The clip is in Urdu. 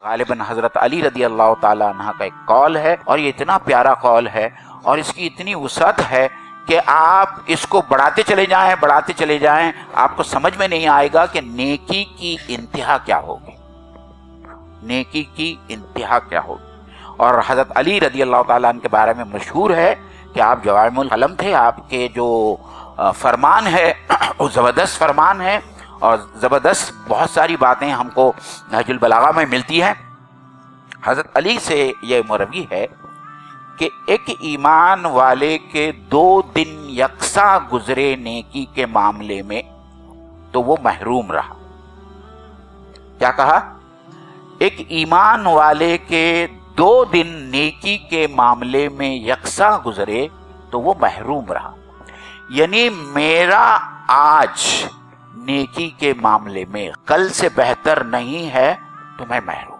غالباً حضرت علی رضی اللہ تعالیٰ عنہ کا ایک قول ہے، اور یہ اتنا پیارا قول ہے اور اس کی اتنی وسعت ہے کہ آپ اس کو بڑھاتے چلے جائیں، آپ کو سمجھ میں نہیں آئے گا کہ نیکی کی انتہا کیا ہوگی، نیکی کی انتہا کیا ہوگی۔ اور حضرت علی رضی اللہ تعالیٰ عنہ کے بارے میں مشہور ہے کہ آپ جوامع القلم تھے، آپ کے جو فرمان ہے وہ زبردست فرمان ہے، اور زبردست بہت ساری باتیں ہم کو نہج البلاغہ میں ملتی ہیں۔ حضرت علی سے یہ مروی ہے کہ ایک ایمان والے کے 2 دن یکساں گزرے نیکی کے معاملے میں تو وہ محروم رہا۔ کیا کہا؟ ایک ایمان والے کے 2 دن نیکی کے معاملے میں یکساں گزرے تو وہ محروم رہا، یعنی میرا آج نیکی کے معاملے میں کل سے بہتر نہیں ہے تو میں محروم۔